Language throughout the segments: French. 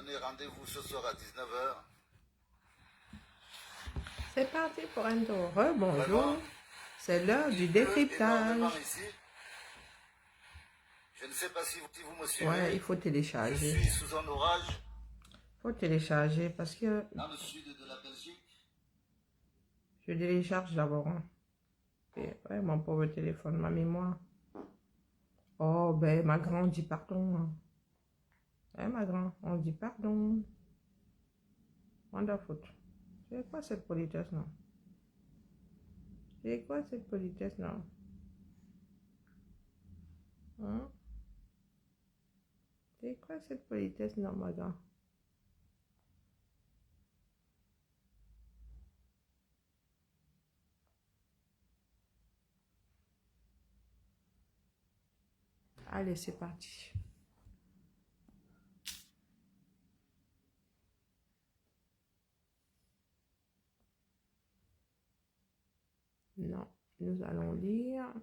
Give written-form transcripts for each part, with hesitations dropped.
donné rendez-vous ce soir à 19 h. C'est parti pour un tour. Bonjour. Vraiment, C'est l'heure du il pleut énormément décryptage. ici. Je ne sais pas si vous me Ouais, suivez. il faut Je télécharger. suis sous un orage Il faut télécharger parce que dans le sud de la Belgique. je télécharge d'abord. Hein. Et, ouais, mon pauvre téléphone, ma mémoire. Oh, ben, ma grande dit pardon. Hein. Ouais, ma grande, on dit pardon. Wonderful. C'est quoi cette politesse, non? C'est quoi cette politesse, non? Hein? C'est quoi cette politesse, non, ma grande? Allez, c'est parti. Non, nous allons lire.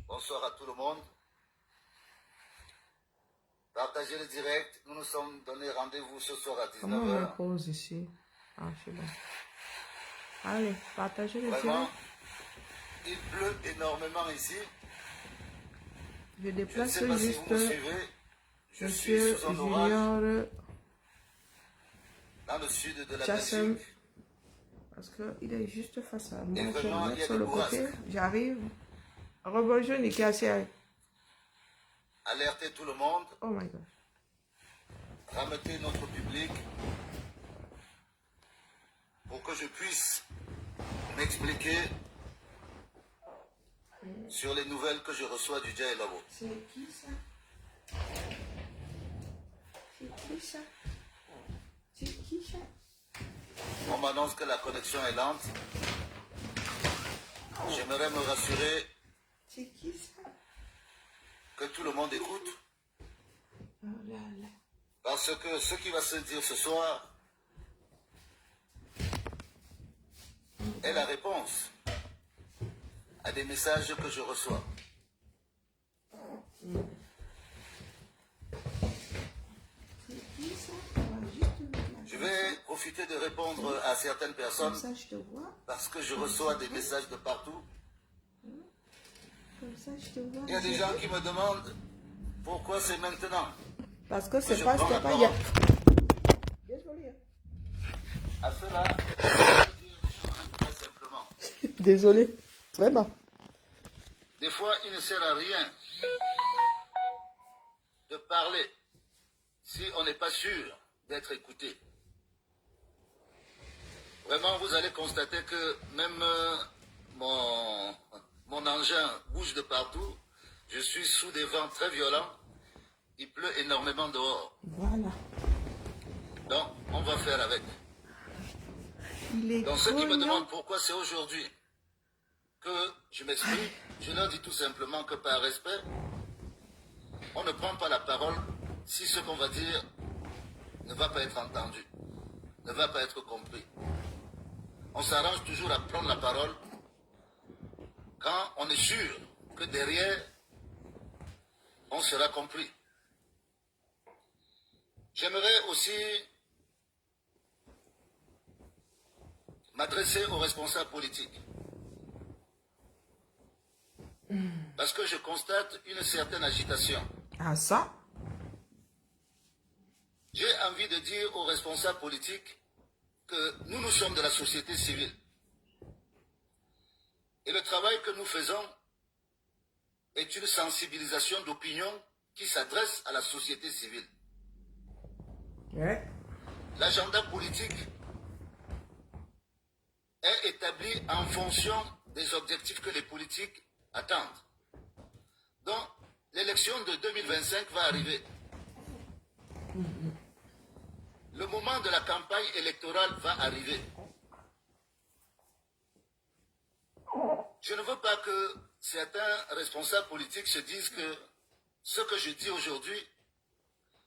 Bonsoir à tout le monde. Partagez le direct. Nous nous sommes donné rendez-vous ce soir à 19 Comment on me h. pose ici? Ah, c'est bon. Allez, partagez le Vraiment, direct. il pleut énormément ici. Je Je ne déplace sais pas si juste vous me suivez. Je suis Monsieur sous un orage Junior dans le sud de la Chassem Belgique. parce qu'il est juste face à Et moi. Je vais vraiment, le il mettre y a sur des le côté. bourrasques. J'arrive. Rebonjour, Nicasia. Alertez tout le monde. Oh my God. Ramettez notre public pour que je puisse m'expliquer sur les nouvelles que je reçois du Dja Labo. C'est qui ça? C'est qui ça? C'est qui ça? On m'annonce que la connexion est lente. J'aimerais me rassurer C'est qui ça? que tout le monde écoute. Oh là là. Parce que ce qui va se dire ce soir est la réponse à des messages que je reçois. C'est qui ça? On va juste mettre la Je vais profiter de répondre à certaines personnes Comme ça, je te vois. parce que je reçois des messages de partout. Comme ça, je te vois. Il y a des gens qui me demandent pourquoi c'est maintenant. Parce que c'est Je pas, prends c'était la pas hier. parole. Désolé. À cela, je vais dire les choses très simplement. Désolé. Vraiment. Des fois, il ne sert à rien de parler si on n'est pas sûr d'être écouté. Vraiment, vous allez constater que même mon engin bouge de partout. Je suis sous des vents très violents. Il pleut énormément dehors. Voilà. Donc, on va faire avec. Il est Donc, ceux qui me grognon. demandent pourquoi c'est aujourd'hui que je m'exprime, je leur dis tout simplement que par respect, on ne prend pas la parole si ce qu'on va dire ne va pas être entendu, ne va pas être compris. On s'arrange toujours à prendre la parole quand on est sûr que derrière, on sera compris. J'aimerais aussi m'adresser aux responsables politiques. Parce que je constate une certaine agitation. Ah ça? J'ai envie de dire aux responsables politiques que nous sommes de la société civile. Et le travail que nous faisons est une sensibilisation d'opinion qui s'adresse à la société civile. Ouais. L'agenda politique est établi en fonction des objectifs que les politiques attendent. Donc, l'élection de 2025 va arriver. Le moment de la campagne électorale va arriver. Je ne veux pas que certains responsables politiques se disent que ce que je dis aujourd'hui,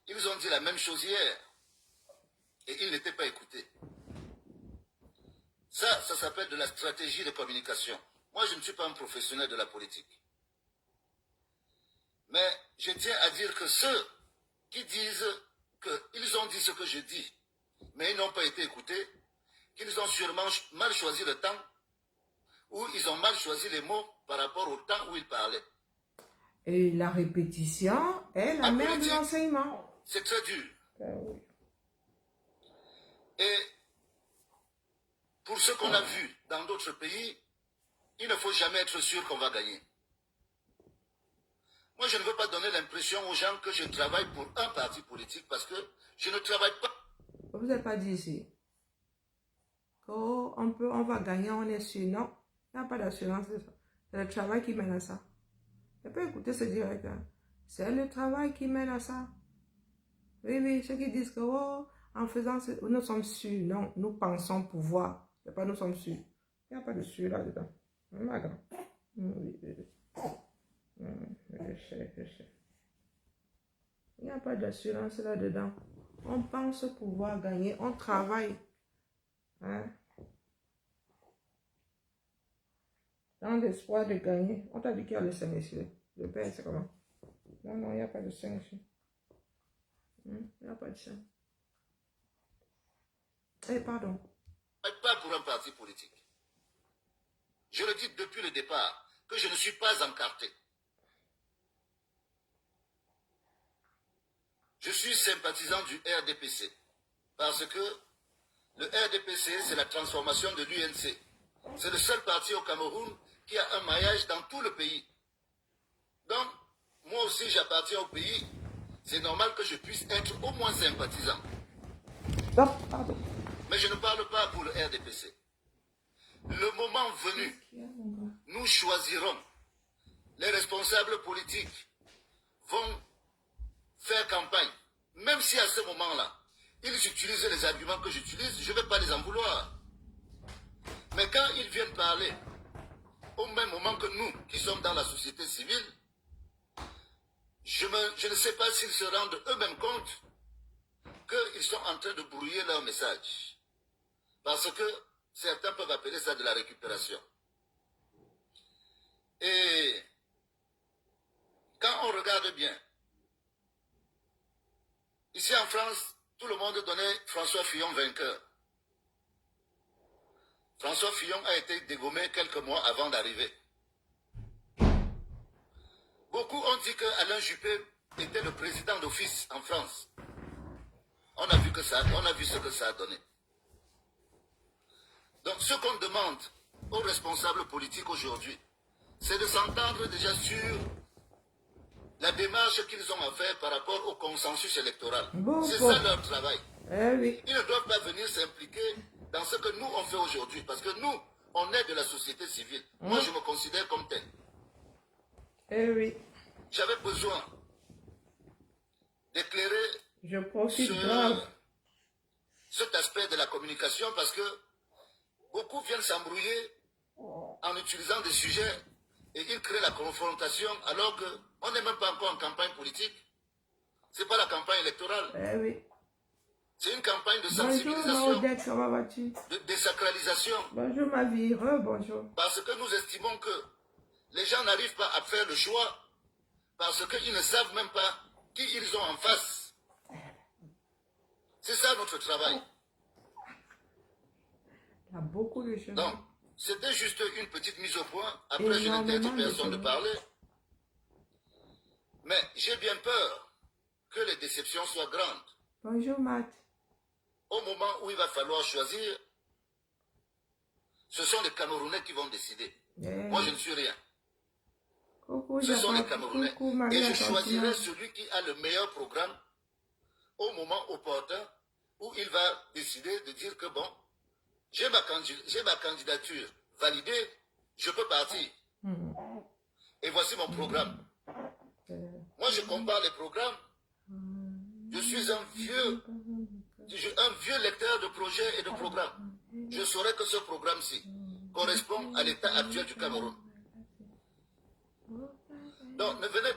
ils ont dit la même chose hier et ils n'étaient pas écoutés. Ça s'appelle de la stratégie de communication. Moi, je ne suis pas un professionnel de la politique. Mais je tiens à dire que ceux qui disent qu'ils ont dit ce que je dis, mais ils n'ont pas été écoutés, qu'ils ont sûrement mal choisi le temps, ou ils ont mal choisi les mots par rapport au temps où ils parlaient. Et la répétition est la En mère de politique, l'enseignement. c'est très dur. Oui. Et pour ce qu'on a vu dans d'autres pays, il ne faut jamais être sûr qu'on va gagner. Moi, je ne veux pas donner l'impression aux gens que je travaille pour un parti politique parce que je ne travaille pas. Vous n'avez pas dit ici on va gagner, on est sûr. Non, il n'y a pas d'assurance de ça. C'est le travail qui mène à ça. Tu peux écouter ce direct. Hein. C'est le travail qui mène à ça. Oui, oui, ceux qui disent que en faisant ce, nous sommes sûrs. Non, nous pensons pouvoir. C'est pas nous sommes sûrs. Il n'y a pas de sûr là-dedans. Oui, oui, oui. Je sais, je sais. Il n'y a pas d'assurance là-dedans. On pense pouvoir gagner. On travaille. Hein? Dans l'espoir de gagner. On t'a dit qu'il y a le 5 ici. Le père, c'est comment? Non, non, il n'y a pas de 5 ici. Il n'y a pas de 5. Eh, pardon. Pas pour un parti politique. Je le dis depuis le départ que je ne suis pas encarté. Je suis sympathisant du RDPC parce que le RDPC, c'est la transformation de l'UNC. C'est le seul parti au Cameroun qui a un maillage dans tout le pays. Donc, moi aussi, j'appartiens au pays. C'est normal que je puisse être au moins sympathisant. Stop, pardon. Mais je ne parle pas pour le RDPC. Le moment venu, nous choisirons. Les responsables politiques vont faire campagne. Même si à ce moment-là, ils utilisent les arguments que j'utilise, je ne vais pas les en vouloir. Mais quand ils viennent parler, au même moment que nous, qui sommes dans la société civile, je ne sais pas s'ils se rendent eux-mêmes compte qu'ils sont en train de brouiller leur message. Parce que certains peuvent appeler ça de la récupération. Et quand on regarde bien, ici en France, tout le monde donnait François Fillon vainqueur. François Fillon a été dégommé quelques mois avant d'arriver. Beaucoup ont dit que Alain Juppé était le président d'office en France. On a vu ce que ça a donné. Donc ce qu'on demande aux responsables politiques aujourd'hui, c'est de s'entendre déjà sur la démarche qu'ils ont à faire par rapport au consensus électoral. C'est ça leur travail. Oui. Ils ne doivent pas venir s'impliquer dans ce que nous on fait aujourd'hui, parce que nous, on est de la société civile. Moi, je me considère comme tel. Oui. J'avais besoin d'éclairer Je profite grave. cet aspect de la communication parce que beaucoup viennent s'embrouiller en utilisant des sujets et ils créent la confrontation alors qu'on n'est même pas encore en campagne politique. Ce n'est pas la campagne électorale. Oui. C'est une campagne de Bonjour, sensibilisation, Maudette, comment vas-tu? de désacralisation. Bonjour, ma vie. Bonjour. Parce que nous estimons que les gens n'arrivent pas à faire le choix parce qu'ils ne savent même pas qui ils ont en face. C'est ça notre travail. Il y a beaucoup de choses. Donc, c'était juste une petite mise au point. Après, je n'interdis personne de parler. Mais j'ai bien peur que les déceptions soient grandes. Bonjour, Matt. Au moment où il va falloir choisir, ce sont les Camerounais qui vont décider. Moi, je ne suis rien. Coucou, ce sont les Camerounais. Coucou, et je choisirai celui qui a le meilleur programme au moment opportun où il va décider de dire que bon, j'ai ma candidature validée, je peux partir. Et voici mon programme. Moi, je compare les programmes. Je suis un vieux lecteur de projets et de programmes. Je saurais que ce programme-ci correspond à l'état actuel du Cameroun. Donc, ne venez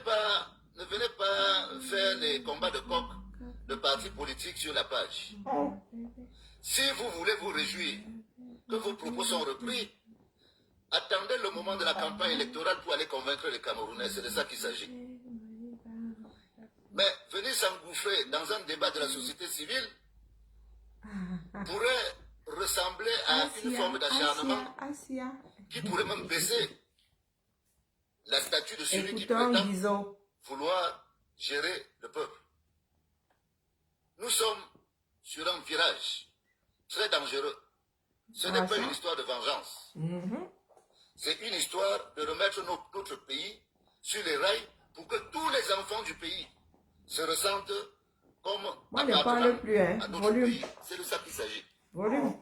pas faire des combats de coq de partis politiques sur la page. Si vous voulez vous réjouir que vos propos sont repris, attendez le moment de la campagne électorale pour aller convaincre les Camerounais. C'est de ça qu'il s'agit. venir s'engouffrer dans un débat de la société civile pourrait ressembler à une forme d'acharnement qui pourrait même baisser la statue de celui qui prétend vouloir gérer le peuple. Nous sommes sur un virage très dangereux. Ce n'est pas une histoire de vengeance. C'est une histoire de remettre notre pays sur les rails pour que tous les enfants du pays se ressentent comme appartenant à notre pays. C'est de ça qu'il s'agit. Volume.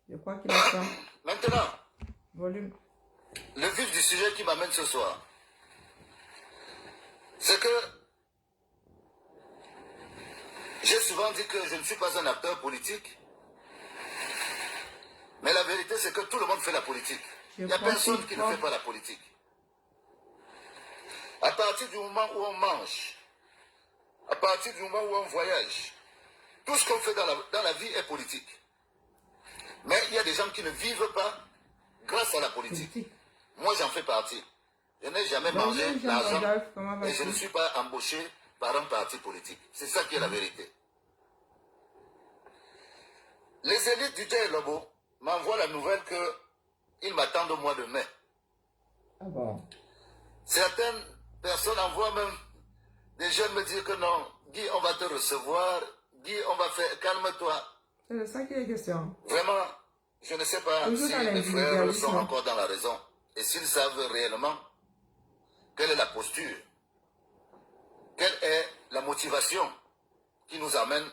Je crois qu'il a ça. Maintenant, Volume. le vif du sujet qui m'amène ce soir, c'est que j'ai souvent dit que je ne suis pas un acteur politique, mais la vérité c'est que tout le monde fait la politique. Il n'y a personne qui ne fait pas la politique. À partir du moment où on mange, à partir du moment où on voyage, tout ce qu'on fait dans la vie est politique. Mais il y a des gens qui ne vivent pas grâce à la politique. Moi, j'en fais partie. Je n'ai jamais mangé l'argent et je ne suis pas embauché par un parti politique. C'est ça qui est la vérité. Les élites du Djei Lobo m'envoient la nouvelle qu'ils m'attendent au mois de mai. Ah bon? Certaines personnes envoient même des jeunes me dire que non, Guy, on va te recevoir, Guy, on va faire, calme-toi. C'est de ça qu'il est question. Vraiment, je ne sais pas si les frères sont encore dans la raison et s'ils savent réellement quelle est la posture, quelle est la motivation qui nous amène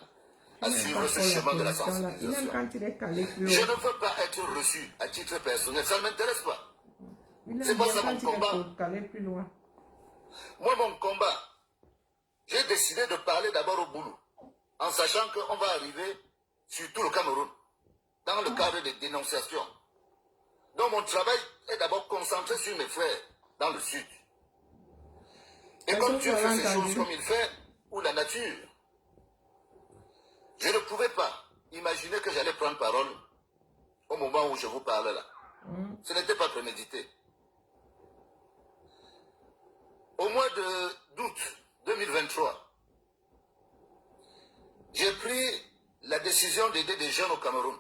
à suivre ce chemin de la sensibilisation. Je ne veux pas être reçu à titre personnel, ça ne m'intéresse pas. C'est pas ça mon combat. Moi, mon combat, j'ai décidé de parler d'abord au boulot, en sachant qu'on va arriver sur tout le Cameroun, dans le cadre des dénonciations. Donc mon travail est d'abord concentré sur mes frères dans le sud. Et comme Dieu fait ces choses comme il fait, ou la nature, je ne pouvais pas imaginer que j'allais prendre parole au moment où je vous parle là. Ce n'était pas prémédité. Au mois d'août 2023, j'ai pris la décision d'aider des jeunes au Cameroun.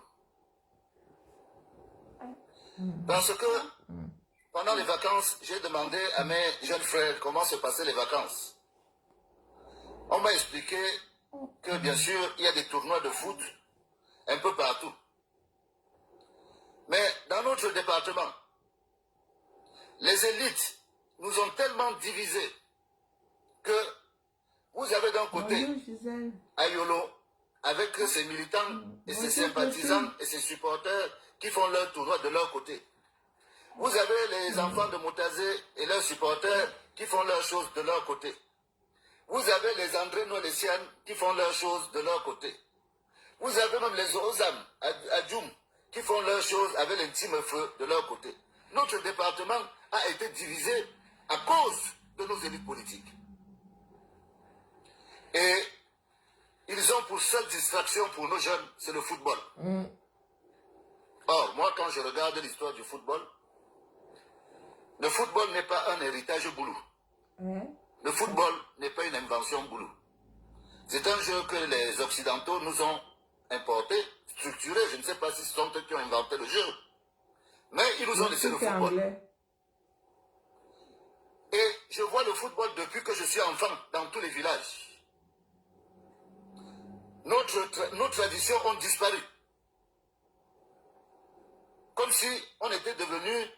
Parce que pendant les vacances, j'ai demandé à mes jeunes frères comment se passaient les vacances. On m'a expliqué que bien sûr, il y a des tournois de foot un peu partout. Mais dans notre département, les élites nous ont tellement divisés que vous avez d'un côté Ayolo avec ses militants et ses sympathisants et ses supporters qui font leur tournoi de leur côté. Vous avez les enfants de Motazé et leurs supporters qui font leurs choses de leur côté. Vous avez les André Nolessian qui font leurs choses de leur côté. Vous avez même les Ozam à Djoum qui font leurs choses avec l'intime feu de leur côté. Notre département a été divisé à cause de nos élites politiques. Et ils ont pour seule distraction pour nos jeunes, c'est le football. Or, moi, quand je regarde l'histoire du football, le football n'est pas un héritage boulou. Le football n'est pas une invention boulou. C'est un jeu que les Occidentaux nous ont importé, structuré. Je ne sais pas si ce sont eux qui ont inventé le jeu. Mais ils nous ont laissé le football. Et je vois le football depuis que je suis enfant dans tous les villages. Nos traditions ont disparu. Comme si on était devenus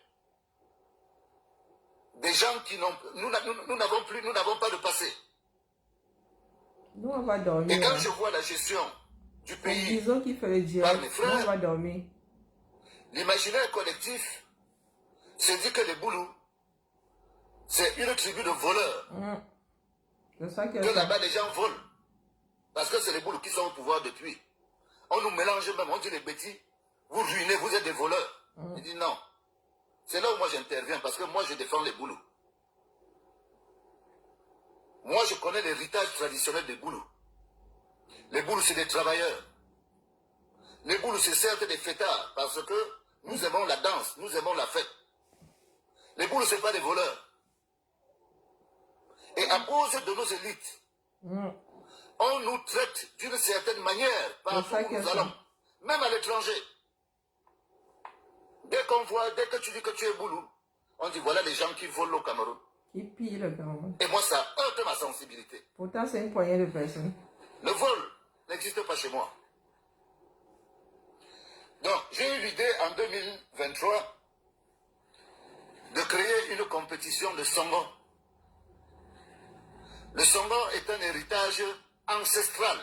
des gens qui n'ont... Nous n'avons pas de passé. Nous, on va dormir. Et quand je vois la gestion du pays par mes frères, on va dormir. L'imaginaire collectif se dit que les Boulous, c'est une tribu de voleurs. Que là-bas, les gens volent. Parce que c'est les Boulous qui sont au pouvoir depuis. On nous mélange même, on dit les bêtis, vous ruinez, vous êtes des voleurs. Je dis non. C'est là où moi j'interviens, parce que moi je défends les Boulous. Moi je connais l'héritage traditionnel des Boulous. Les Boulous c'est des travailleurs. Les Boulous c'est certes des fêtards, parce que nous aimons la danse, nous aimons la fête. Les Boulous c'est pas des voleurs. Et à cause de nos élites, on nous traite d'une certaine manière partout où nous allons, même à l'étranger. Dès qu'on voit, dès que tu dis que tu es boulou, on dit voilà les gens qui volent au Cameroun. Qui pille le Cameroun. Et moi, ça heurte ma sensibilité. Pourtant, c'est une poignée de personnes. Le vol n'existe pas chez moi. Donc, j'ai eu l'idée en 2023 de créer une compétition de Songo. Le Songo est un héritage ancestral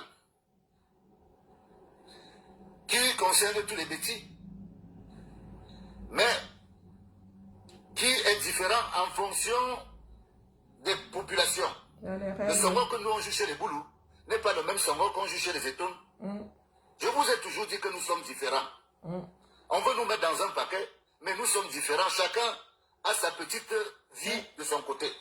qui concerne tous les Bétis, mais qui est différent en fonction des populations. Le Songo que nous on joue chez les Boulous n'est pas le même Songo qu'on joue chez les Étones. Je vous ai toujours dit que nous sommes différents. On veut nous mettre dans un paquet, mais nous sommes différents. Chacun a sa petite vie de son côté.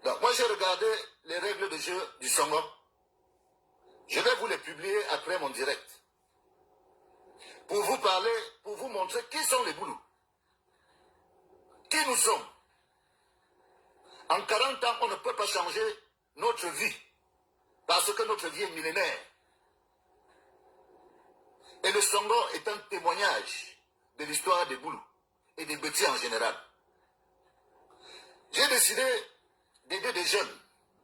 Donc moi j'ai regardé les règles de jeu du Songo. Je vais vous les publier après mon direct. Pour vous parler, pour vous montrer qui sont les Boulous. Qui nous sommes. En 40 ans, on ne peut pas changer notre vie. Parce que notre vie est millénaire. Et le Songo est un témoignage de l'histoire des Boulous et des Bétis en général. J'ai décidé d'aider des jeunes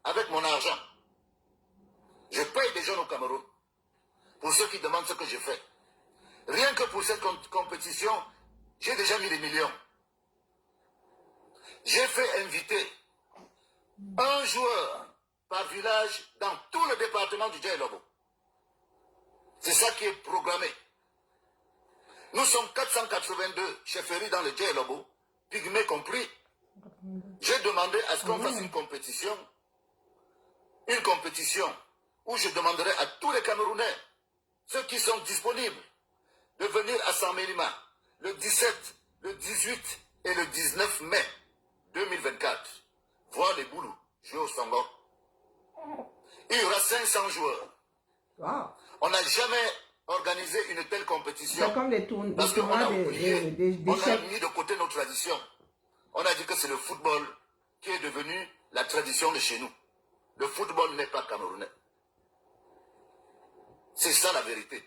avec mon argent. Je paye des jeunes au Cameroun pour ceux qui demandent ce que je fais. Rien que pour cette compétition, j'ai déjà mis des millions. J'ai fait inviter un joueur par village dans tout le département du Djai-Lobo. C'est ça qui est programmé. Nous sommes 482 chefferies dans le Djai-Lobo, pygmées compris. J'ai demandé à ce qu'on fasse une compétition où je demanderai à tous les Camerounais, ceux qui sont disponibles, de venir à Saint-Mélima le 17, le 18 et le 19 mai 2024. Voir les Boulous jouer au Songo. Il y aura 500 joueurs. Wow. On n'a jamais organisé une telle compétition. C'est comme des parce qu'on a oublié, on a chefs. mis de côté nos traditions. On a dit que c'est le football qui est devenu la tradition de chez nous. Le football n'est pas camerounais. C'est ça la vérité.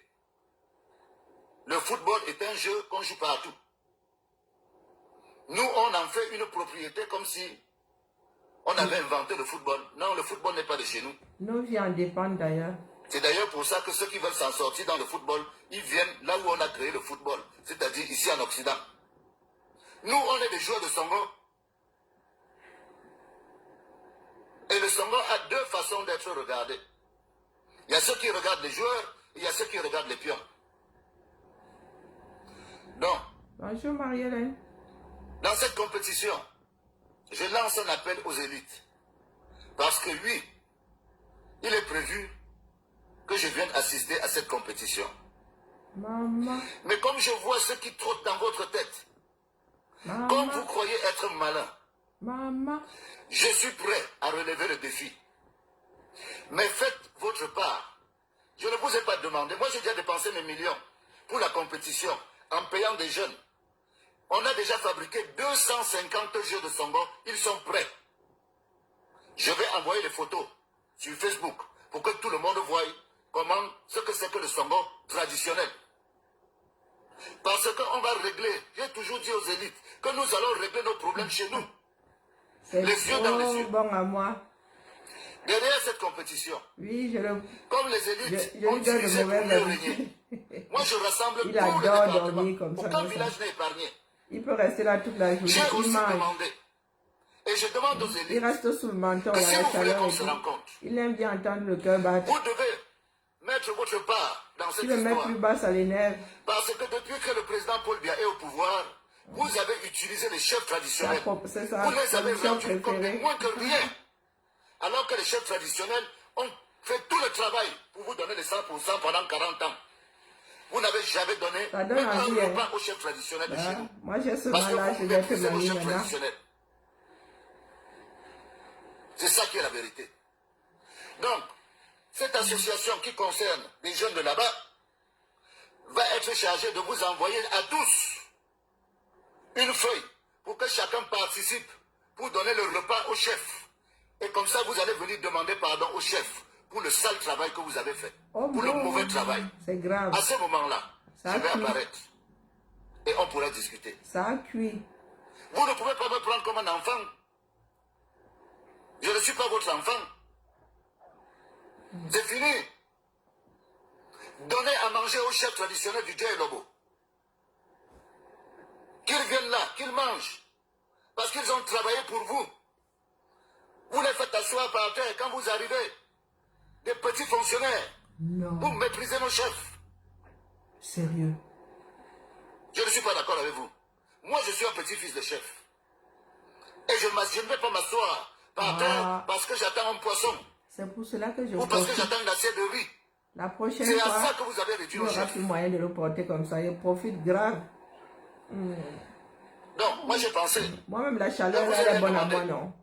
Le football est un jeu qu'on joue partout. Nous, on en fait une propriété comme si on avait inventé le football. Non, le football n'est pas de chez nous. Nos vies en dépendent d'ailleurs. C'est d'ailleurs pour ça que ceux qui veulent s'en sortir dans le football, ils viennent là où on a créé le football, c'est-à-dire ici en Occident. Nous, on est des joueurs de Songo. Et le Songo a deux façons d'être regardé. Il y a ceux qui regardent les joueurs et il y a ceux qui regardent les pions. Donc, bonjour Marie-Hélène. Dans cette compétition, je lance un appel aux élites. Parce que oui, il est prévu que je vienne assister à cette compétition. Maman. Mais comme je vois ce qui trotte dans votre tête, Maman. comme vous croyez être malin, Maman. je suis prêt à relever le défi. Mais faites votre part. Je ne vous ai pas demandé. Moi, j'ai déjà dépensé mes millions pour la compétition en payant des jeunes. On a déjà fabriqué 250 jeux de Songo. Ils sont prêts. Je vais envoyer les photos sur Facebook pour que tout le monde voie comment, ce que c'est que le Songo traditionnel. Parce qu'on va régler, j'ai toujours dit aux élites, que nous allons régler nos problèmes chez nous. C'est Les yeux dans les yeux. bon à moi. Derrière cette compétition, Oui, je le... comme les élites Je ont lui donne utilisé de pour mieux mauvaises régner, habitudes. moi je rassemble Il tout le adore département. dormir comme ça, Aucun comme ça. village n'est épargné. Il peut rester là toute la journée. J'ai Il aussi mange. demandé, et je demande aux Il élites, reste sous le menton, que là, si la vous voulez chaleur qu'on et se tout. rencontre, Il aime bien entendre le cœur battre. vous devez mettre votre part dans cette Si le met histoire. plus bas, ça l'énerve. Parce que depuis que le président Paul Biya est au pouvoir, vous avez utilisé les chefs traditionnels. C'est sa Vous les avez position rendus comme des préférée. moins que rien. Alors que les chefs traditionnels ont fait tout le travail pour vous donner les 100% pendant 40 ans. Vous n'avez jamais donné Ça donne même un envie, hein. repas aux chefs traditionnels de chez nous. Moi, j'ai ce Parce que mal-là, vous je vais te méprisez vos manier chefs maintenant. traditionnels. C'est ça qui est la vérité. Donc, cette association qui concerne les jeunes de là-bas va être chargée de vous envoyer à tous une feuille pour que chacun participe pour donner le repas au chef. Et comme ça, vous allez venir demander pardon au chef pour le sale travail que vous avez fait. Oh pour le mauvais travail. C'est grave. À ce moment-là, Ça je vais cuit. apparaître. Et on pourra discuter. Ça a cuit. Vous ne pouvez pas me prendre comme un enfant. Je ne suis pas votre enfant. C'est fini. Donnez à manger au chef traditionnel du Djei Lobo. Qu'ils viennent là, qu'ils mangent. Parce qu'ils ont travaillé pour vous. Vous les faites asseoir par terre quand vous arrivez. Des petits fonctionnaires. Non. Vous méprisez nos chefs. Sérieux. Je ne suis pas d'accord avec vous. Moi, je suis un petit-fils de chef. Et je ne vais pas m'asseoir par terre parce que j'attends un poisson. C'est pour cela que je Ou parce que j'attends une assiette de riz. La prochaine C'est à fois, ça que vous avez réduit il nos n'y aura chefs. plus moyen de le porter comme ça. Il profite grave. Donc, moi, j'ai pensé. Moi-même, la chaleur, elle est bonne à moi, non.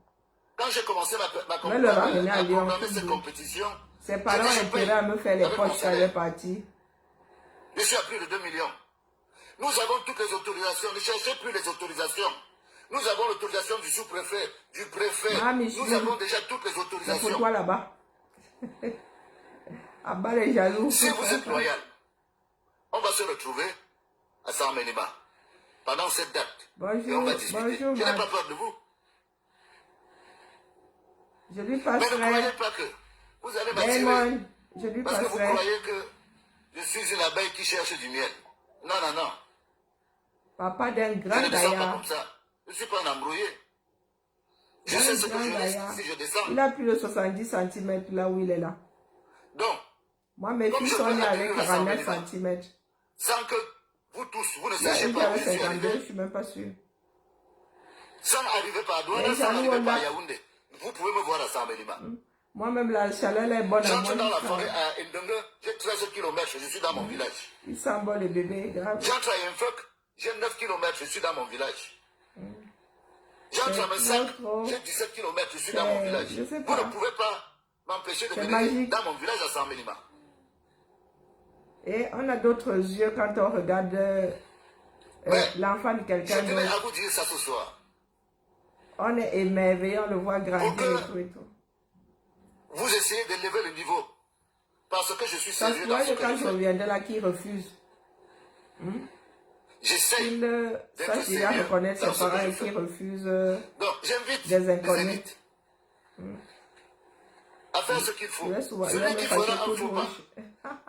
Quand j'ai commencé ma Mais le ramener à Lyon, programmer cette compétition, ses parents intérêt à me faire les poches quand elle est partie. je suis à plus de 2 millions. Nous avons toutes les autorisations. Ne cherchez plus les autorisations. Nous avons l'autorisation du sous-préfet, du préfet. Nous avons déjà toutes les C'est autorisations. pour toi là-bas. À bas les jaloux. Si vous êtes loyal, on va se retrouver à Saint-Ménima pendant cette date. Bonjour, et on va discuter. bonjour, Je n'ai pas peur de vous. Je lui Mais ne passerai. croyez pas que vous allez m'attirer. Raymond, je lui Parce que vous passerai. croyez que je suis une abeille qui cherche du miel. Non, non, non. Papa d'un Je grand ne descends pas gaillard. comme ça. Je ne suis pas un embrouillé. Je Un sais ce que grand je gaillard. risque si je descends. Il a plus de 70 cm là où il est là. Donc, Moi, mes Comme filles je sont peux nées avec accueillir 49 l'Assemblée cm. sans que vous tous, vous ne Il y a sachiez une qui pas où avait je suis 52, je arrivé, suis même pas sûre. sans arriver par Douala, Les sans jaloux, arriver on par a- Yaoundé, vous pouvez me voir à Sambelima. Moi-même, la chaleur elle est bonne à moi. J'entre dans la forêt à Ndongue, j'ai 13 km, je suis dans mon village. Il sent bon le bébé, grave. J'entre à Yemfok, j'ai 9 km, je suis dans mon village. J'entre à Messac, j'ai 17 km, je suis dans mon village. je sais Vous pas. ne pouvez pas m'empêcher de C'est venir magique. dans mon village à Sambelima. Et on a d'autres yeux quand on regarde Ouais. l'enfant de Je quelqu'un tenais d'autre. à vous dire ça ce soir. On est émerveillé, on le voit grandir Pour que- et tout et tout. Vous essayez de lever le niveau. Parce que je suis Ça se sérieux voit dans ce que que quand je je fais. reviendrai là, qui refuse. J'essaye. Il d'être sache déjà sérieux reconnaître dans ses ce que parents je et qui fais. refuse. Donc, j'invite Des les inconnus. élites à faire ce qu'il faut. Je vais souvent, il va Celui me qui fâcher fera un tout faux pas rouge.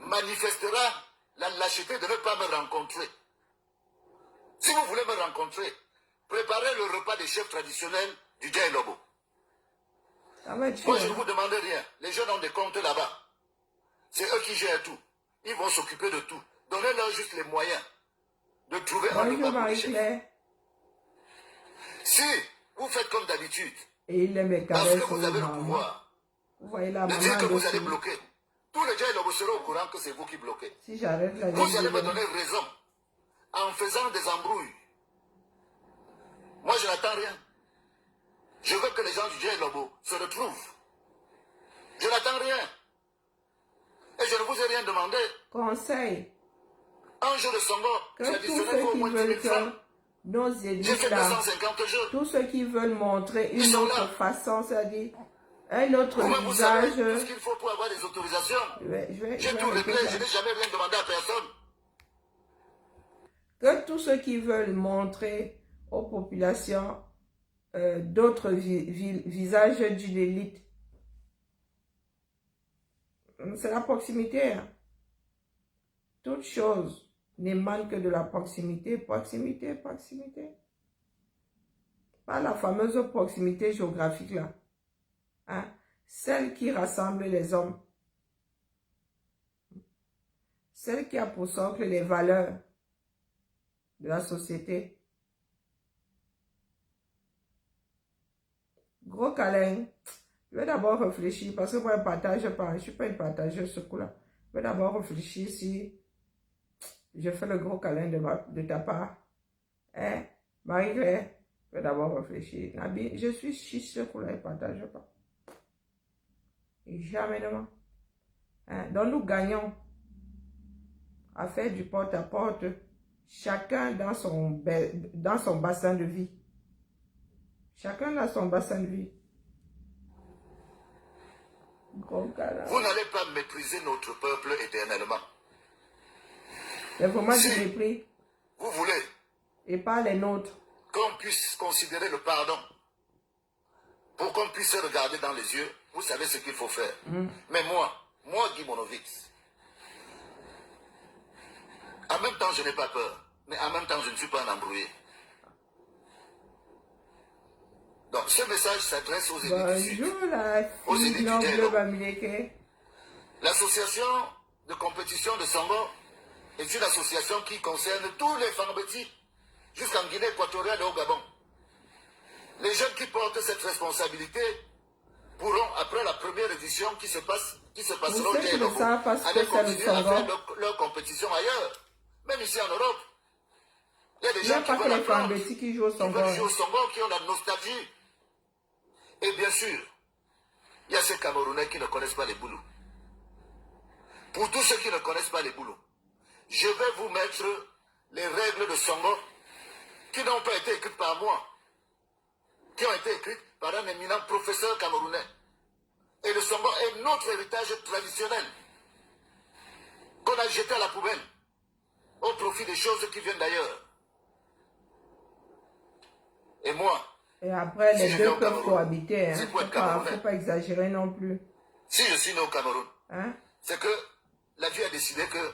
manifestera la lâcheté de ne pas me rencontrer. Si vous voulez me rencontrer, préparez le repas des chefs traditionnels du Djei Lobo. Ça va être Moi, je ne chaud. vous demande rien. Les jeunes ont des comptes là-bas. C'est eux qui gèrent tout. Ils vont s'occuper de tout. Donnez-leur juste les moyens de trouver un Bonjour repas pour les chefs. Marie-Claire. Si vous faites comme d'habitude, Et il aime mes parce caresses que au vous avez le maman. pouvoir, Vous voyez la de dire maman que vous allez dessus. bloquer, tous les Djei Lobo seront au courant que c'est vous qui bloquez. Si j'arrête la Vous allez me vie, donner raison en faisant des embrouilles. Moi, je n'attends rien. Je veux que les gens du Djei Lobo se retrouvent. Je n'attends rien. Et je ne vous ai rien demandé. conseil Un jour de Songo, que j'ai tous additionné ceux au qui moins 10 veulent 000 francs. que nos J'ai élites fait là, 250 jeux. tous ceux qui veulent montrer Ils une sont autre là. façon, c'est-à-dire un autre Vous-même, vous savez visage. tout ce qu'il faut pour avoir des autorisations. Je J'ai vais tout arrêter réglé, ça. je n'ai jamais rien demandé à personne. Que tous ceux qui veulent montrer aux populations d'autres visages d'une élite, c'est la proximité. Hein. Toute chose n'émane que de la proximité, proximité, proximité. Pas la fameuse proximité géographique là. Hein? Celle qui rassemble les hommes. Celle qui a pour socle les valeurs de la société. Gros câlin. Je vais d'abord réfléchir parce que moi, je ne partage pas. Je ne suis pas une partageuse ce coup-là. Je vais d'abord réfléchir si je fais le gros câlin de ta part. Hein? Marie-Claire, je vais d'abord réfléchir. Nabi, je suis ce coup-là, je ne partage pas. Et jamais de moi. Hein? Donc nous gagnons à faire du porte-à-porte, chacun dans son bassin de vie. Chacun a son bassin de vie. Gros canard. Vous n'allez pas mépriser notre peuple éternellement. Les formats Si du mépris vous voulez et pas les nôtres. qu'on puisse considérer le pardon, pour qu'on puisse se regarder dans les yeux, vous savez ce qu'il faut faire. Mais moi, Guy Monovitz, en même temps je n'ai pas peur, mais en même temps je ne suis pas un embrouillé. Donc ce message s'adresse aux élites du Sud. Bonjour la Aux fille élites du noble Télo. Bamileke. L'association de compétition de Sango est une association qui concerne tous les Fambeti jusqu'en Guinée équatoriale et au Gabon. Les jeunes qui portent cette responsabilité pourront, après la première édition qui se passera Vous au savez que Télo, ça passe aller que c'est le continuer à Sango. faire leur compétition ailleurs. Même ici en Europe. Il y a des Il n'y a gens qui pas que veulent les apprendre, Fambeti qui jouent au qui Sango. veulent jouer au Sango, qui ont la nostalgie. Et bien sûr, il y a ces Camerounais qui ne connaissent pas les boulous. Pour tous ceux qui ne connaissent pas les boulous, je vais vous mettre les règles de Sango qui n'ont pas été écrites par moi, qui ont été écrites par un éminent professeur camerounais. Et le Sango est notre héritage traditionnel qu'on a jeté à la poubelle au profit des choses qui viennent d'ailleurs. Et moi, Et après, si les je deux viens au peuvent Cameroun, cohabiter. c'est Hein. pour être Camerounais. Faut pas exagérer non plus. Si je suis né au Cameroun, Hein. c'est que la vie a décidé que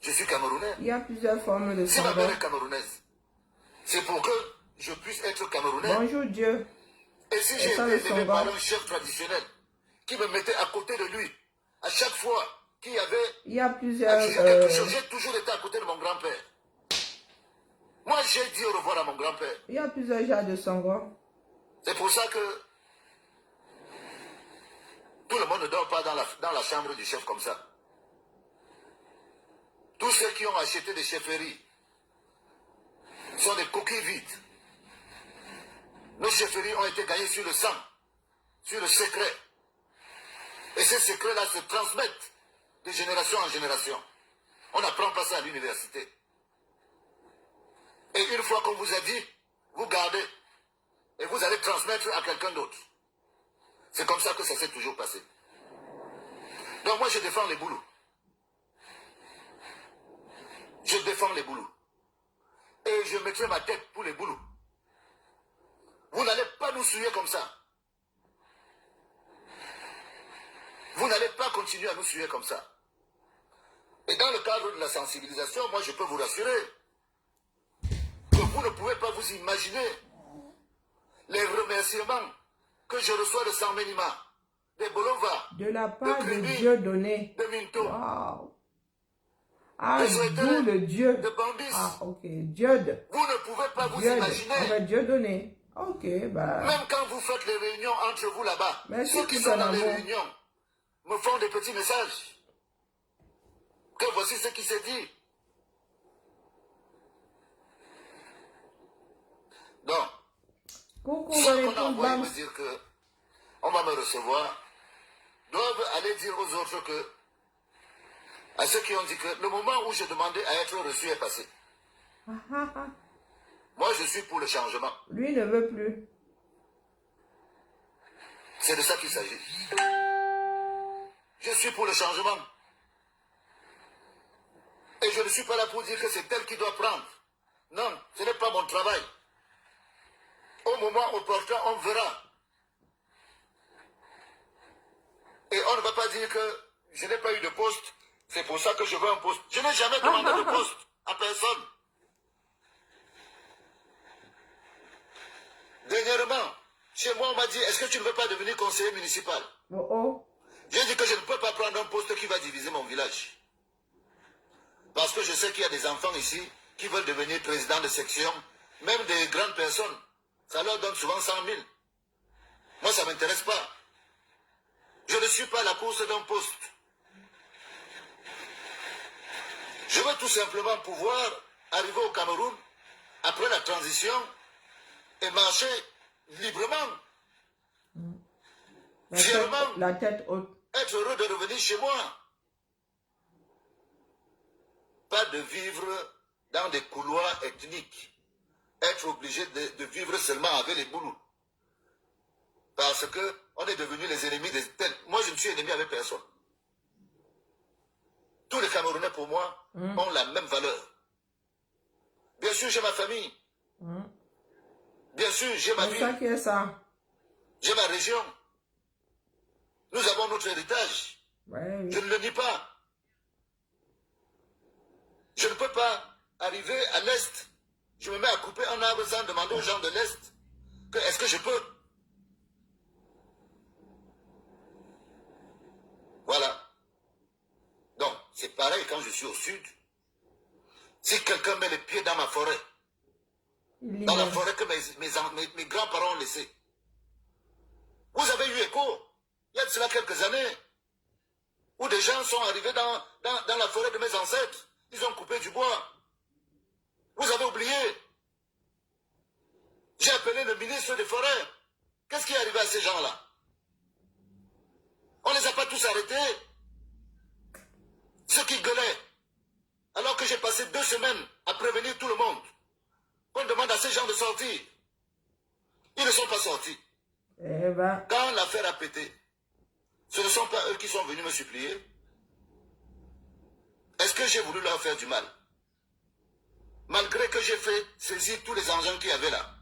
je suis Camerounais. Il y a plusieurs formes de Si ma Sango. mère est camerounaise, c'est pour que je puisse être Camerounais. Bonjour Dieu. Et si Et j'ai ça, été le élevé Sango. par un chef traditionnel qui me mettait à côté de lui, à chaque fois qu'il y avait Il y a à plusieurs... juger quelque chose, j'ai toujours été à côté de mon grand-père. Moi, j'ai dit au revoir à mon grand-père. il y a plusieurs genres de Sango. C'est pour ça que tout le monde ne dort pas dans la chambre du chef comme ça. Tous ceux qui ont acheté des chefferies sont des coquilles vides. Nos chefferies ont été gagnées sur le sang, sur le secret. Et ces secrets-là se transmettent de génération en génération. On n'apprend pas ça à l'université. Et une fois qu'on vous a dit, vous gardez. Et vous allez transmettre à quelqu'un d'autre. C'est comme ça que ça s'est toujours passé. Donc moi je défends les boulous. Je défends les boulous. Et je mettrai ma tête pour les boulous. Vous n'allez pas nous suivre comme ça. Vous n'allez pas continuer à nous suivre comme ça. Et dans le cadre de la sensibilisation, moi je peux vous rassurer que vous ne pouvez pas vous imaginer les remerciements que je reçois de Saint-Ménima, de Bolova, De la part de Kribi, Dieu donné. de Minto, Wow. Ah, de Souhaité, d'où le Dieu. de Bambis. Ah, ok. Dieu de. Vous ne pouvez pas vous Dieu de. imaginer. On va Dieu donné. Ok, bah. Même quand vous faites les réunions entre vous là-bas, Merci ceux qui pour sont ton dans les amour. réunions me font des petits messages. Que voici ce qui s'est dit. Donc, Coucou, ceux qu'on a réponse envoyé Bams. me dire que on va me recevoir doivent aller dire aux autres que, à ceux qui ont dit que le moment où je demandais à être reçu est passé. Ah, ah, ah. Moi, je suis pour le changement. Lui ne veut plus. C'est de ça qu'il s'agit. Je suis pour le changement. Et je ne suis pas là pour dire que c'est elle qui doit prendre. Non, ce n'est pas mon travail. Au moment opportun, on verra. Et on ne va pas dire que je n'ai pas eu de poste, c'est pour ça que je veux un poste. Je n'ai jamais demandé de poste à personne. Dernièrement, chez moi, on m'a dit, est-ce que tu ne veux pas devenir conseiller municipal? Oh oh. J'ai dit que je ne peux pas prendre un poste qui va diviser mon village. Parce que je sais qu'il y a des enfants ici qui veulent devenir président de section, même des grandes personnes. Ça leur donne souvent 100 000. Moi, ça ne m'intéresse pas. Je ne suis pas à la course d'un poste. Je veux tout simplement pouvoir arriver au Cameroun après la transition et marcher librement. Fièrement, La tête haute. être heureux de revenir chez moi. Pas de vivre dans des couloirs ethniques. Être obligé de vivre seulement avec les boulous. parce qu'on est devenus les ennemis des tels. Moi, je ne suis ennemi avec personne. Tous les Camerounais, pour moi, ont la même valeur. Bien sûr, j'ai ma famille. Bien sûr, j'ai ma vie. C'est ça qui est ça. J'ai ma région. Nous avons notre héritage. Ouais, oui. Je ne le nie pas. Je ne peux pas arriver à l'Est. Je me mets à couper un arbre sans demander aux gens de l'Est que est-ce que je peux. Voilà. Donc, c'est pareil quand je suis au sud. Si quelqu'un met les pieds dans ma forêt, dans la forêt que mes grands-parents ont laissée, vous avez eu écho, il y a de cela quelques années, où des gens sont arrivés dans la forêt de mes ancêtres. Ils ont coupé du bois. Vous avez oublié. J'ai appelé le ministre des Forêts. Qu'est-ce qui est arrivé à ces gens-là? On ne les a pas tous arrêtés. Ceux qui gueulaient. Alors que j'ai passé 2 semaines à prévenir tout le monde. On demande à ces gens de sortir. Ils ne sont pas sortis. Eh ben. Quand l'affaire a pété, ce ne sont pas eux qui sont venus me supplier. Est-ce que j'ai voulu leur faire du mal? Malgré que j'ai fait saisir tous les engins qu'il y avait là.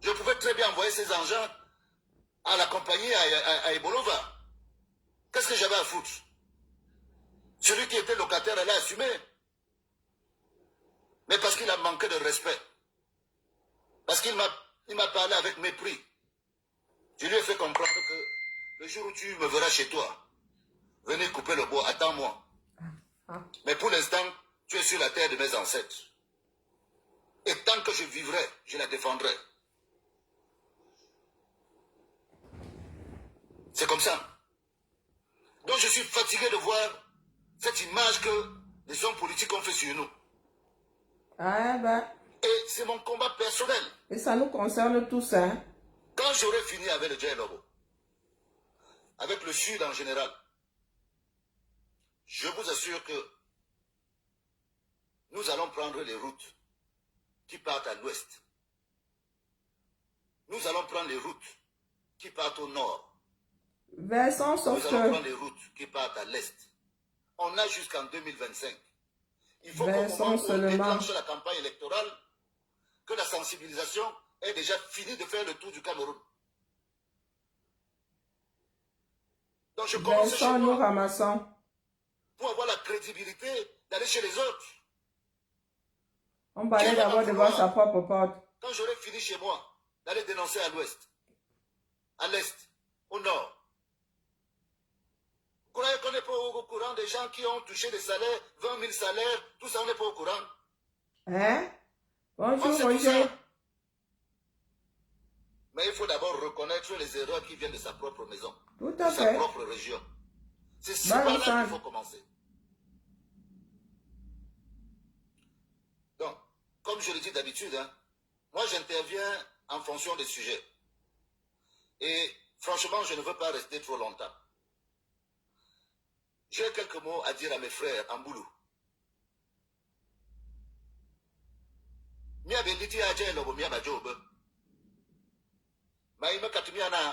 Je pouvais très bien envoyer ces engins à la compagnie à Ebolova. Qu'est-ce que j'avais à foutre? Celui qui était locataire allait assumer. Mais parce qu'il a manqué de respect. Parce qu'il m'a parlé avec mépris. Je lui ai fait comprendre que le jour où tu me verras chez toi, venez couper le bois, attends-moi. Mais pour l'instant, tu es sur la terre de mes ancêtres. Et tant que je vivrai, je la défendrai. C'est comme ça. Donc je suis fatigué de voir cette image que les hommes politiques ont fait sur nous. Ah ben. Et c'est mon combat personnel. Et ça nous concerne tous, hein. Quand j'aurai fini avec le Djailobo, avec le Sud en général, je vous assure que nous allons prendre les routes qui partent à l'ouest. Nous allons prendre les routes qui partent au nord. Versons sauf Nous allons prendre les routes qui partent à l'est. On a jusqu'en 2025. Il faut qu'au moment où on déclenche la campagne électorale, que la sensibilisation ait déjà fini de faire le tour du Cameroun. Donc je commence chez nous moi ramassons. pour avoir la crédibilité d'aller chez les autres. On va aller d'abord devant sa propre porte. Quand j'aurai fini chez moi, d'aller dénoncer à l'ouest, à l'est, au nord. Vous croyez qu'on n'est pas au courant des gens qui ont touché des salaires, 20 000 salaires, tout ça, on n'est pas au courant. Hein? Bonjour, Roger. Mais il faut d'abord reconnaître les erreurs qui viennent de sa propre maison, Tout à de fait. sa propre région. C'est par là qu'il faut commencer. Donc, comme je le dis d'habitude, hein, moi j'interviens en fonction des sujets. Et franchement, je ne veux pas rester trop longtemps. J'ai quelques mots à dire à mes frères en boulot. Mia benditi a jẹ́ lọ́wọ́ mia bàjẹ́ òbẹ́. Màá yí mẹ́ka tí mia náà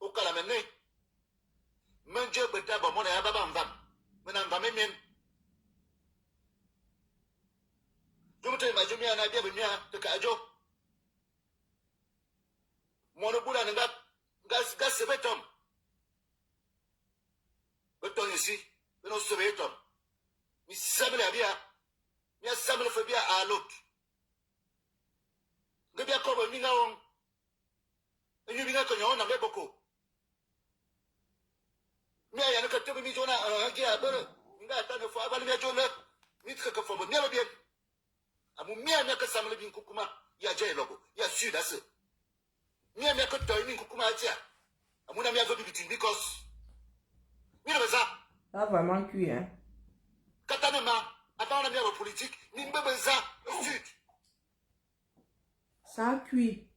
ó kàlà mẹ́ ní. Mẹ́njẹ́ gbẹ̀dẹ́ àbọ̀ mọ́nà yà bàbá nvam. Mẹ́nà nvam mẹ́mìín. Jumtẹ́ màjẹ́ mia náà bí ẹ̀bẹ̀ mia tẹ̀ka àjọ. Mọ́nà búra ní gá sẹ́bẹ̀ tọ́m. Beton ici, mais non sauver tom. Mais ça me l'a bien. Mais ça me le fait bien à l'autre. Que bien comme un mingaon. Et nous mingaon qu'on a beaucoup. Mais il y a un côté de mijona un gars à belle. Minga attend une fois avant le mijona. Mitre que faut bien le bien. À mon mien que ça me le bien kukuma. Il y a déjà logo. Il y a sud à ce. Mien que toi une kukuma à tia. À mon ami a veut bitin because. Ça a vraiment cuit, hein. Ça a cuit.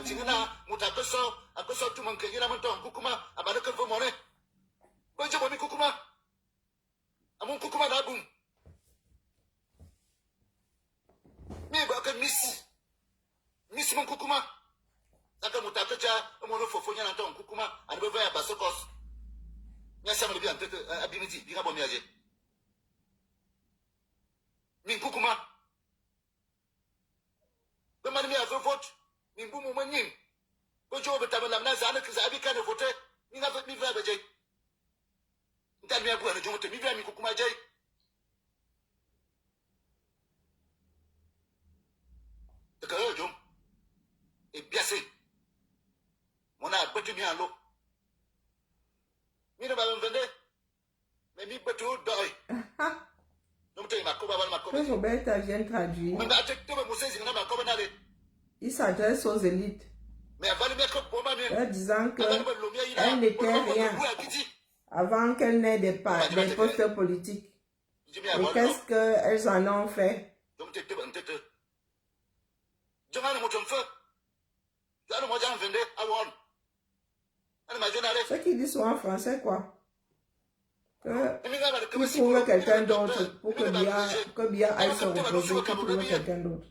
tingana mutakoso akoso tu mankengira monton kukuma abana ko mone bonjo bomi kukuma amun kukuma na bum mi ba ka miss mon kukuma saka mutakaja mono fofonya na ton kukuma ani be ya basokos nya sama bi antete abimiti bi ka bomi aje mi kukuma be mani mi a vote mi bumu manin ko jo be tabala na za na kiza abi ka ne vote mi na mi va beje nta mi abu na jo mi va mi kukuma je de ka yo jo e biase mona betu mi alo mi na ba vende mais mi betu doi donc tu m'as Que Roberta vient traduire. Il s'adresse aux élites. En disant qu'elle n'était rien avant qu'elle n'ait des postes politiques. Et qu'est-ce qu'elles en ont fait? Ce qu'ils disent sont en français, quoi. Qu'il trouve quelqu'un d'autre pour que Bia aille se reposer, qu'il trouve quelqu'un d'autre.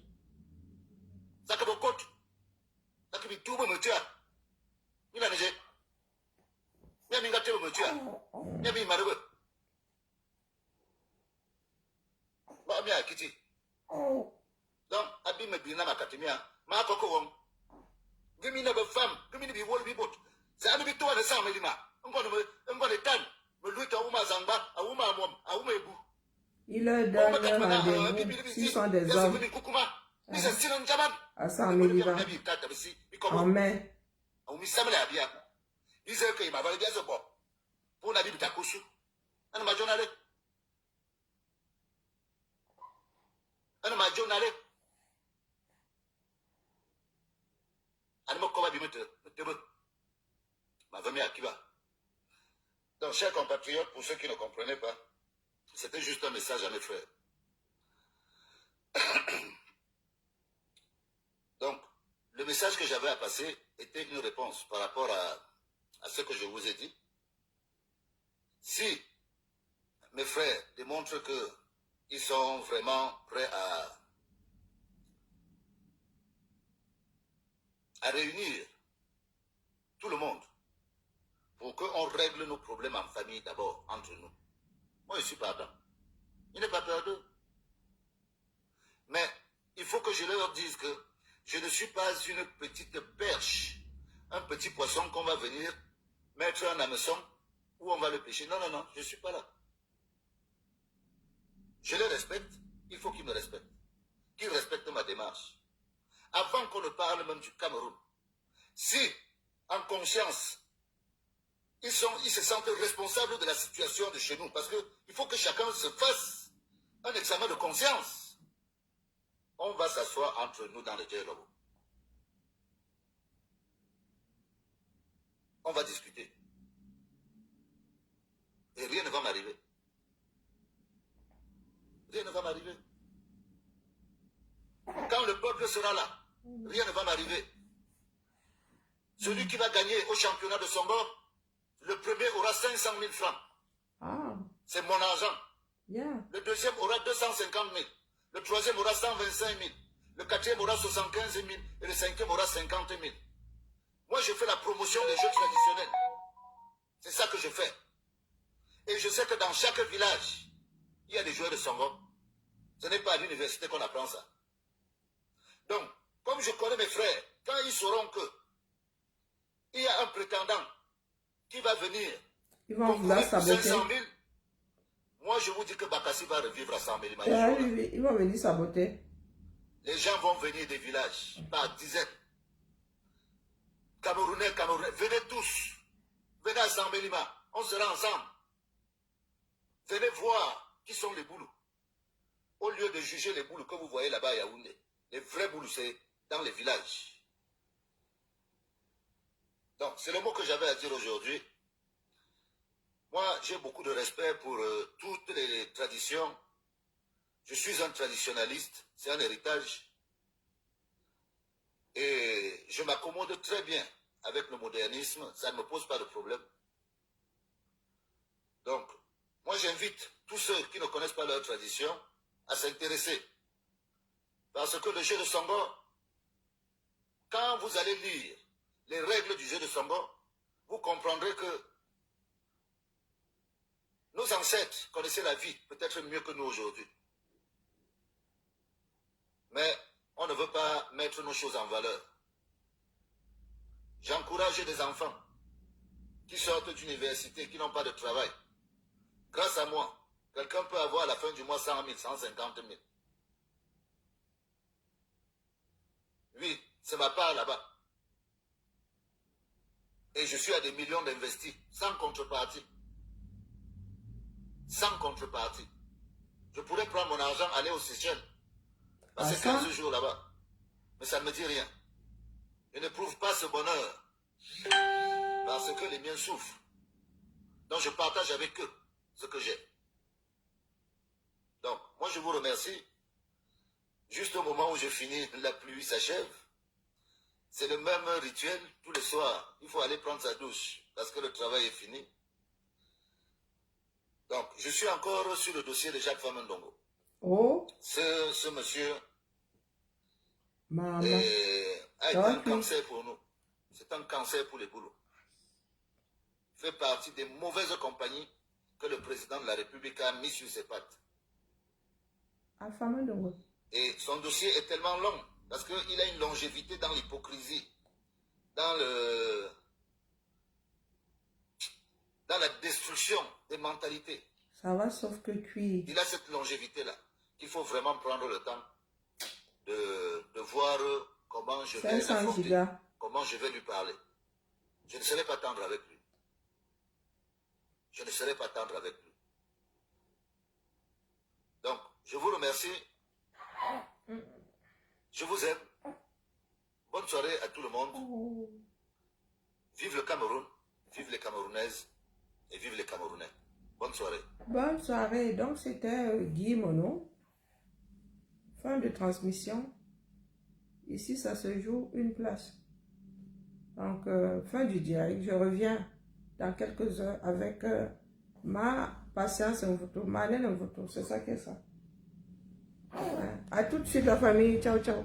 Donc, Abi me bina ma katimia, ma koko give me never femme, give me the whole people. Ça a mis toi de 100 millimètres. On va le temps. Il leur donne rendez-vous, s'ils sont des hommes, à 100 000 livres en mai. Donc, chers compatriotes, pour ceux qui ne comprenaient pas, c'était juste un message à mes frères. Donc, le message que j'avais à passer était une réponse par rapport à ce que je vous ai dit. Si mes frères démontrent qu'ils sont vraiment prêts à réunir tout le monde, pour qu'on règle nos problèmes en famille d'abord, entre nous. Moi, je suis partant. Il n'est pas peur d'eux. Mais il faut que je leur dise que je ne suis pas une petite perche, un petit poisson qu'on va venir mettre en hameçon où on va le pêcher. Non, non, non, je ne suis pas là. Je les respecte, il faut qu'ils me respectent. Qu'ils respectent ma démarche. Avant qu'on ne parle même du Cameroun, si, en conscience, ils se sentent responsables de la situation de chez nous. Parce qu'il faut que chacun se fasse un examen de conscience. On va s'asseoir entre nous dans le dialogue. On va discuter. Et rien ne va m'arriver. Rien ne va m'arriver. Quand le peuple sera là, rien ne va m'arriver. Celui qui va gagner au championnat de son bord, le premier aura 500 000 francs. Ah. C'est mon argent. Yeah. Le deuxième aura 250 000. Le troisième aura 125 000. Le quatrième aura 75 000. Et le cinquième aura 50 000. Moi, je fais la promotion des jeux traditionnels. C'est ça que je fais. Et je sais que dans chaque village, il y a des joueurs de Songo. Ce n'est pas à l'université qu'on apprend ça. Donc, comme je connais mes frères, quand ils sauront que il y a un prétendant qui va venir, ils vont vouloir saboter. 500 000, moi je vous dis que Bakassi va revivre à 100 000. Ils vont venir saboter. Les gens vont venir des villages par dizaines. Camerounais, venez tous. Venez à 100 000. On sera ensemble. Venez voir qui sont les boulous. Au lieu de juger les boulous que vous voyez là-bas à Yaoundé, les vrais boulous, c'est dans les villages. Donc, c'est le mot que j'avais à dire aujourd'hui. Moi, j'ai beaucoup de respect pour toutes les traditions. Je suis un traditionnaliste, c'est un héritage. Et je m'accommode très bien avec le modernisme, ça ne me pose pas de problème. Donc, moi j'invite tous ceux qui ne connaissent pas leur tradition à s'intéresser. Parce que le jeu de Songo, quand vous allez lire les règles du jeu de Songo, vous comprendrez que nos ancêtres connaissaient la vie peut-être mieux que nous aujourd'hui. Mais on ne veut pas mettre nos choses en valeur. J'encourage des enfants qui sortent d'université, qui n'ont pas de travail. Grâce à moi, quelqu'un peut avoir à la fin du mois 100 000, 150 000. Oui, c'est ma part là-bas. Et je suis à des millions d'investis, sans contrepartie. Sans contrepartie. Je pourrais prendre mon argent, aller aux Seychelles, passer 15 jours là-bas. Mais ça ne me dit rien. Je n'éprouve pas ce bonheur parce que les miens souffrent. Donc je partage avec eux ce que j'ai. Donc, moi je vous remercie. Juste au moment où je finis, la pluie s'achève. C'est le même rituel tous les soirs. Il faut aller prendre sa douche parce que le travail est fini. Donc, je suis encore sur le dossier de Jacques Famendongo. Oh. Ce monsieur Maman. a été un cancer pour nous. C'est un cancer pour les boulots. Il fait partie des mauvaises compagnies que le président de la République a mis sur ses pattes. Et son dossier est tellement long parce qu'il a une longévité dans l'hypocrisie, dans la destruction des mentalités. Ça va sauf que cuire. Il a cette longévité-là qu'il faut vraiment prendre le temps de voir comment je vais l'affronter, comment je vais lui parler. Je ne serai pas tendre avec lui. Je ne serai pas tendre avec lui. Donc, je vous remercie. Je vous aime. Bonne soirée à tout le monde. Vive le Cameroun, vive les Camerounaises et vive les Camerounais. Bonne soirée. Bonne soirée. Donc, c'était Guy Mono. Fin de transmission. Ici, ça se joue une place. Donc, fin du direct. Je reviens dans quelques heures avec ma patience en photo, ma laine en photo. C'est ça qui est ça. Ouais. À tout de suite, la famille. Ciao, ciao.